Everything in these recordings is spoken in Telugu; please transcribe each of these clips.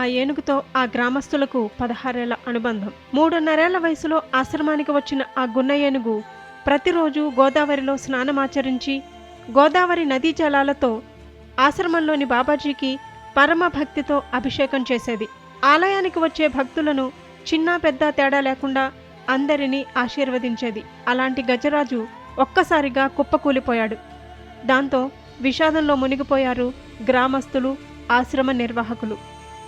ఆ ఏనుగుతో ఆ గ్రామస్తులకు 16 ఏళ్ల అనుబంధం. 3.5 వయసులో ఆశ్రమానికి వచ్చిన ఆ గున్న ఏనుగు ప్రతిరోజు గోదావరిలో స్నానమాచరించి గోదావరి నదీ జలాలతో ఆశ్రమంలోని బాబాజీకి పరమ భక్తితో అభిషేకం చేసేది. ఆలయానికి వచ్చే భక్తులను చిన్న పెద్ద తేడా లేకుండా అందరినీ ఆశీర్వదించేది. అలాంటి గజరాజు ఒక్కసారిగా కుప్పకూలిపోయాడు. దాంతో విషాదంలో మునిగిపోయారు గ్రామస్తులు, ఆశ్రమ నిర్వాహకులు.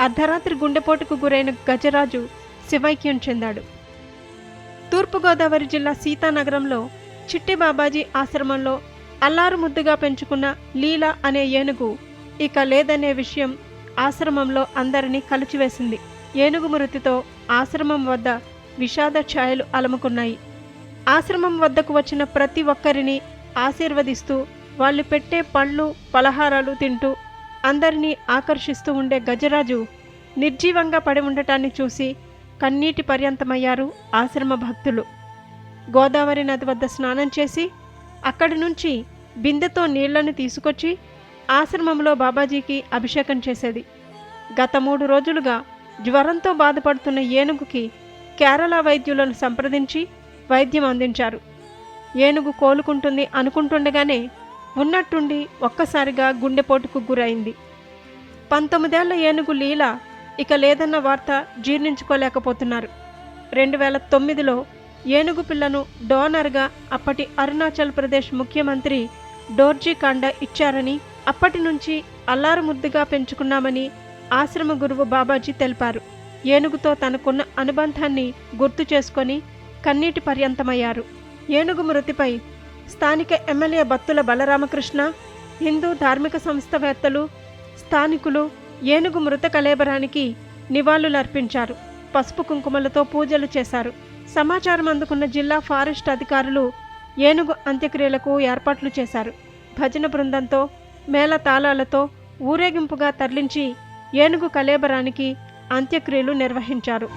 అర్ధరాత్రి గుండెపోటుకు గురైన గజరాజు శివైక్యం చెందాడు. తూర్పుగోదావరి జిల్లా సీతానగరంలో చిట్టి బాబాజీ ఆశ్రమంలో అల్లారు ముద్దుగా పెంచుకున్న లీల అనే ఏనుగు ఇక లేదనే విషయం ఆశ్రమంలో అందరినీ కలచివేసింది. ఏనుగు మృతితో ఆశ్రమం వద్ద విషాద ఛాయలు అలముకున్నాయి. ఆశ్రమం వద్దకు వచ్చిన ప్రతి ఒక్కరిని ఆశీర్వదిస్తూ వాళ్ళు పెట్టే పళ్ళు పలహారాలు తింటూ అందరినీ ఆకర్షిస్తూ ఉండే గజరాజు నిర్జీవంగా పడి ఉండటాన్ని చూసి కన్నీటి పర్యంతమయ్యారు ఆశ్రమ భక్తులు. గోదావరి నది వద్ద స్నానం చేసి అక్కడి నుంచి బిందెతో నీళ్లను తీసుకొచ్చి ఆశ్రమంలో బాబాజీకి అభిషేకం చేసేది. గత 3 రోజులుగా జ్వరంతో బాధపడుతున్న ఏనుగుకి కేరళ వైద్యులను సంప్రదించి వైద్యం అందించారు. ఏనుగు కోలుకుంటుంది అనుకుంటుండగానే ఉన్నట్టుండి ఒక్కసారిగా గుండెపోటుకు గురైంది. 19 ఏళ్ల ఏనుగు లీల ఇక లేదన్న వార్త జీర్ణించుకోలేకపోతున్నారు. 2009లో ఏనుగు పిల్లను డోనర్గా అప్పటి అరుణాచల్ ప్రదేశ్ ముఖ్యమంత్రి డోర్జీ కాండా ఇచ్చారని, అప్పటి నుంచి అల్లారు ముద్దుగా పెంచుకున్నామని ఆశ్రమ గురువు బాబాజీ తెలిపారు. ఏనుగుతో తనకున్న అనుబంధాన్ని గుర్తు చేసుకొని కన్నీటి పర్యంతమయ్యారు. ఏనుగు మృతిపై స్థానిక ఎమ్మెల్యే బత్తుల బలరామకృష్ణ, హిందూ ధార్మిక సంస్థవేత్తలు, స్థానికులు ఏనుగు మృత కళేబరానికి నివాళులర్పించారు. పసుపు కుంకుమలతో పూజలు చేశారు. సమాచారం అందుకున్న జిల్లా ఫారెస్ట్ అధికారులు ఏనుగు అంత్యక్రియలకు ఏర్పాట్లు చేశారు. భజన బృందంతో మేళ తాళాలతో ఊరేగింపుగా తరలించి ఏనుగు కళేబరానికి అంత్యక్రియలు నిర్వహించారు.